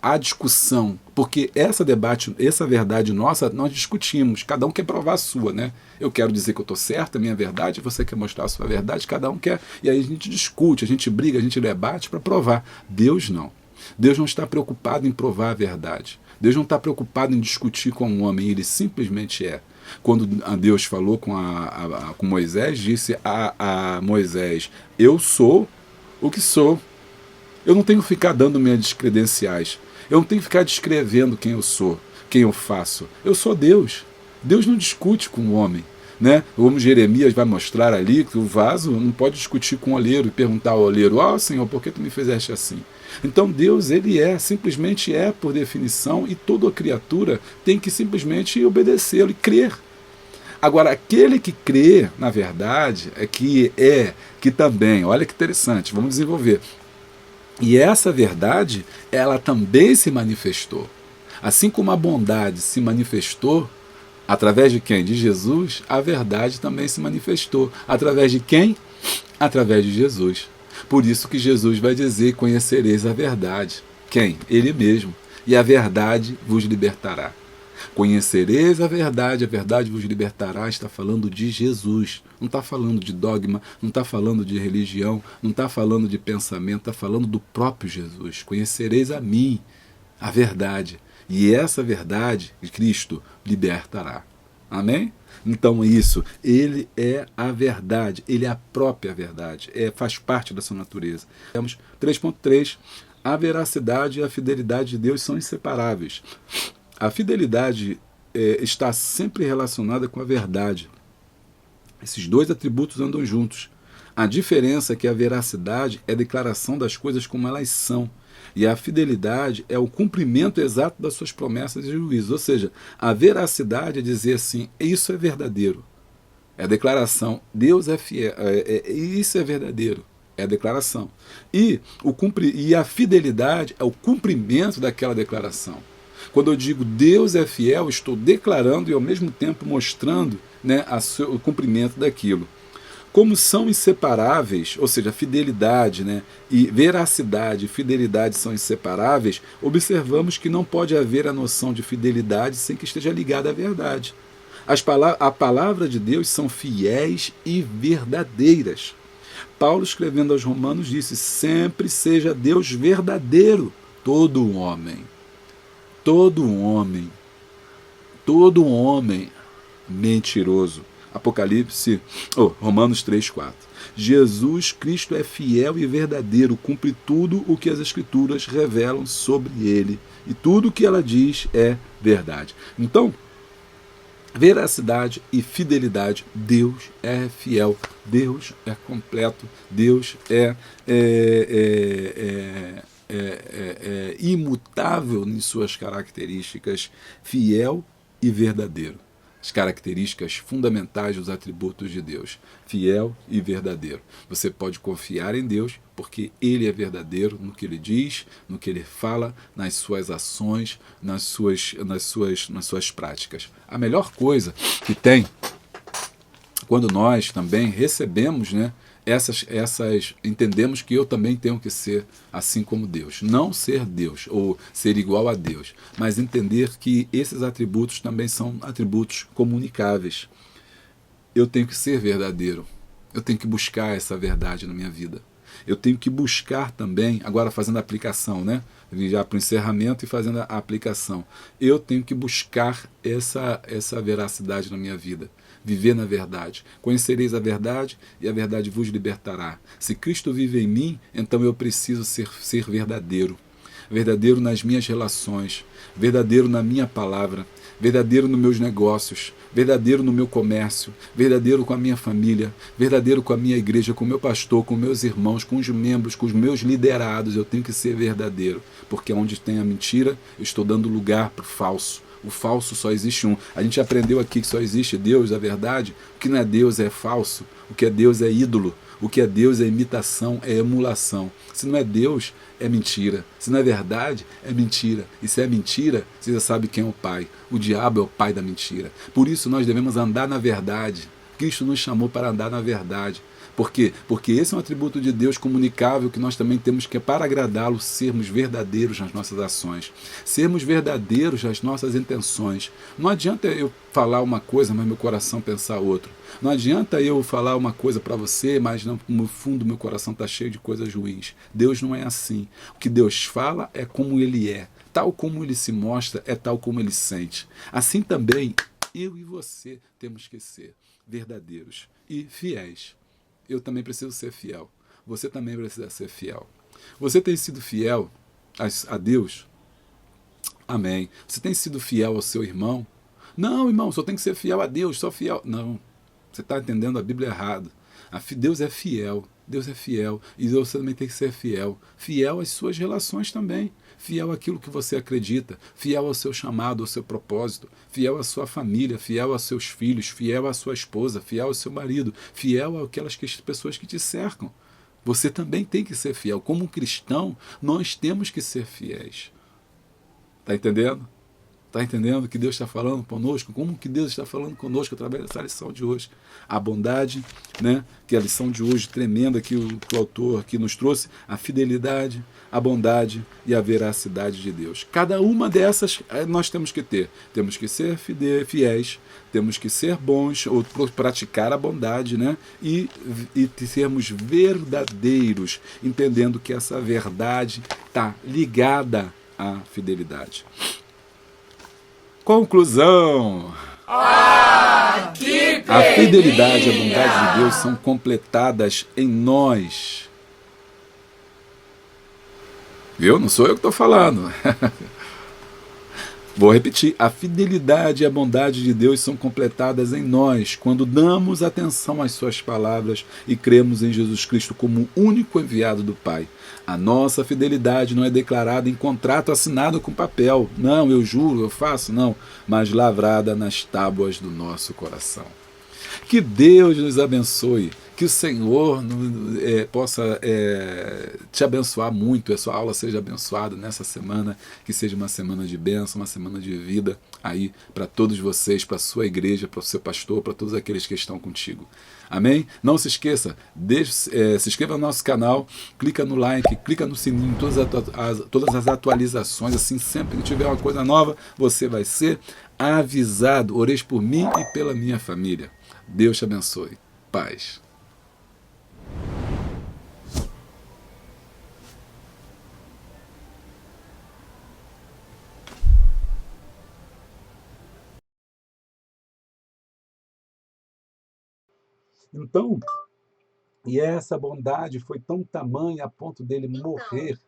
a discussão, porque essa verdade nossa, nós discutimos, cada um quer provar a sua, né? Eu quero dizer que eu estou certo, a minha verdade, você quer mostrar a sua verdade, cada um quer, e aí a gente discute, a gente briga, a gente debate para provar. Deus não. Deus não está preocupado em provar a verdade. Deus não está preocupado em discutir com o homem, ele simplesmente é. Quando Deus falou com Moisés, disse a Moisés, eu sou o que sou. Eu não tenho que ficar dando minhas credenciais. Eu não tenho que ficar descrevendo quem eu sou, quem eu faço. Eu sou Deus. Deus não discute com o homem. Né? Como Jeremias vai mostrar ali, que o vaso não pode discutir com o oleiro e perguntar ao oleiro, Senhor, por que tu me fizeste assim? Então Deus, ele simplesmente é por definição, e toda criatura tem que simplesmente obedecê-lo e crer. Agora, aquele que crê, na verdade, que também, olha que interessante, vamos desenvolver. E essa verdade, ela também se manifestou. Assim como a bondade se manifestou Através de quem? De Jesus, a verdade também se manifestou. Através de quem? Através de Jesus. Por isso que Jesus vai dizer: conhecereis a verdade. Quem? Ele mesmo. E a verdade vos libertará. Conhecereis a verdade vos libertará. Está falando de Jesus. Não está falando de dogma, não está falando de religião, não está falando de pensamento, está falando do próprio Jesus. Conhecereis a mim, a verdade. E essa verdade, Cristo, libertará. Amém? Então isso, ele é a verdade, ele é a própria verdade, faz parte da sua natureza. Temos 3.3, a veracidade e a fidelidade de Deus são inseparáveis. A fidelidade está sempre relacionada com a verdade. Esses dois atributos andam juntos. A diferença é que a veracidade é a declaração das coisas como elas são. E a fidelidade é o cumprimento exato das suas promessas e juízos. Ou seja, a veracidade é dizer assim: isso é verdadeiro. É a declaração. Deus é fiel. Isso é verdadeiro. É a declaração. E a fidelidade é o cumprimento daquela declaração. Quando eu digo Deus é fiel, estou declarando e ao mesmo tempo mostrando, né, o cumprimento daquilo. Como são inseparáveis, ou seja, fidelidade, né, e veracidade e fidelidade são inseparáveis, observamos que não pode haver a noção de fidelidade sem que esteja ligada à verdade. A palavra de Deus são fiéis e verdadeiras. Paulo, escrevendo aos Romanos, disse: sempre seja Deus verdadeiro, todo homem mentiroso. Romanos 3,4. Jesus Cristo é fiel e verdadeiro, cumpre tudo o que as Escrituras revelam sobre ele, e tudo o que ela diz é verdade. Então, veracidade e fidelidade, Deus é fiel, Deus é completo, Deus é imutável em suas características, fiel e verdadeiro. As características fundamentais dos atributos de Deus, fiel e verdadeiro. Você pode confiar em Deus porque Ele é verdadeiro no que Ele diz, no que Ele fala, nas suas ações, nas suas práticas. A melhor coisa que tem, quando nós também recebemos, né, entendemos que eu também tenho que ser assim como Deus. Não ser Deus ou ser igual a Deus, mas entender que esses atributos também são atributos comunicáveis. Eu tenho que ser verdadeiro. Eu tenho que buscar essa verdade na minha vida. Eu tenho que buscar também, agora fazendo a aplicação, né? Já para o encerramento e fazendo a aplicação. Eu tenho que buscar essa veracidade na minha vida. Viver na verdade. Conhecereis a verdade e a verdade vos libertará. Se Cristo vive em mim, então eu preciso ser verdadeiro. Verdadeiro nas minhas relações, verdadeiro na minha palavra, verdadeiro nos meus negócios, verdadeiro no meu comércio, verdadeiro com a minha família, verdadeiro com a minha igreja, com o meu pastor, com meus irmãos, com os membros, com os meus liderados. Eu tenho que ser verdadeiro, porque onde tem a mentira, eu estou dando lugar para o falso. O falso só existe um. A gente aprendeu aqui que só existe Deus, a verdade. O que não é Deus é falso. O que é Deus é ídolo. O que é Deus é imitação, é emulação. Se não é Deus, é mentira. Se não é verdade, é mentira. E se é mentira, você já sabe quem é o pai. O diabo é o pai da mentira. Por isso nós devemos andar na verdade. Cristo nos chamou para andar na verdade. Por quê? Porque esse é um atributo de Deus comunicável que nós também temos que, para agradá-lo, sermos verdadeiros nas nossas ações, sermos verdadeiros nas nossas intenções. Não adianta eu falar uma coisa, mas meu coração pensar outra. Não adianta eu falar uma coisa para você, mas no fundo meu coração está cheio de coisas ruins. Deus não é assim. O que Deus fala é como Ele é. Tal como Ele se mostra, é tal como Ele sente. Assim também, eu e você temos que ser verdadeiros e fiéis. Eu também preciso ser fiel. Você também precisa ser fiel. Você tem sido fiel a Deus? Amém. Você tem sido fiel ao seu irmão? Não, irmão, só tem que ser fiel a Deus, só fiel. Não, você está entendendo a Bíblia errado. Deus é fiel. Deus é fiel. E você também tem que ser fiel. Fiel às suas relações também. Fiel àquilo que você acredita, fiel ao seu chamado, ao seu propósito, fiel à sua família, fiel aos seus filhos, fiel à sua esposa, fiel ao seu marido, fiel àquelas pessoas que te cercam. Você também tem que ser fiel. Como um cristão, nós temos que ser fiéis. Está entendendo? Está entendendo que Deus está falando conosco? Como que Deus está falando conosco através dessa lição de hoje? A bondade, né? Que é a lição de hoje tremenda que o autor aqui nos trouxe, a fidelidade, a bondade e a veracidade de Deus. Cada uma dessas nós temos que ter. Temos que ser fiéis, temos que ser bons, ou praticar a bondade, né? E sermos verdadeiros, entendendo que essa verdade está ligada à fidelidade. Conclusão. A fidelidade e a bondade de Deus são completadas em nós. Viu? Não sou eu que estou falando. Vou repetir. A fidelidade e a bondade de Deus são completadas em nós quando damos atenção às suas palavras e cremos em Jesus Cristo como o único enviado do Pai. A nossa fidelidade não é declarada em contrato assinado com papel. Não, eu juro, eu faço, não. Mas lavrada nas tábuas do nosso coração. Que Deus nos abençoe. Que o Senhor possa te abençoar muito, a sua aula seja abençoada nessa semana, que seja uma semana de bênção, uma semana de vida aí para todos vocês, para a sua igreja, para o seu pastor, para todos aqueles que estão contigo. Amém? Não se esqueça, se inscreva no nosso canal, clica no like, clica no sininho, todas as atualizações, assim sempre que tiver uma coisa nova, você vai ser avisado. Oreis por mim e pela minha família. Deus te abençoe. Paz. Então, e essa bondade foi tão tamanha a ponto dele morrer.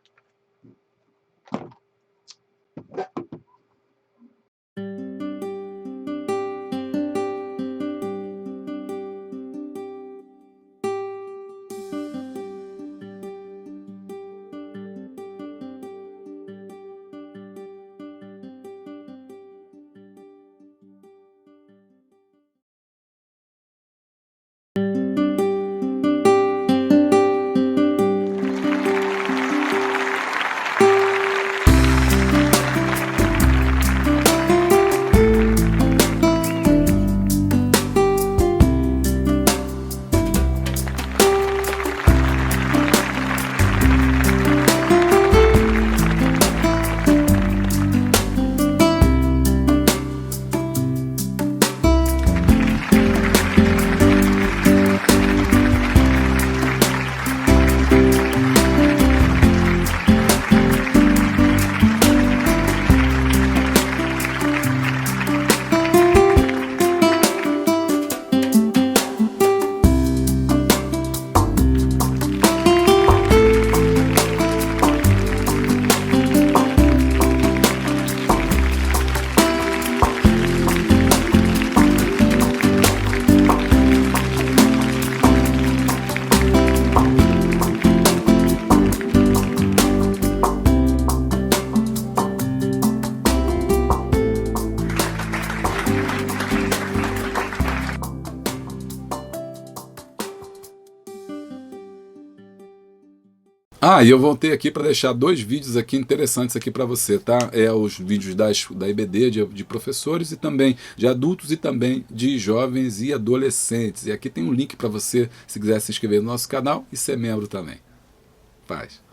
E eu voltei aqui para deixar 2 vídeos aqui interessantes aqui para você, tá? Os vídeos da IBD, de professores e também de adultos e também de jovens e adolescentes. E aqui tem um link para você, se quiser se inscrever no nosso canal e ser membro também. Paz.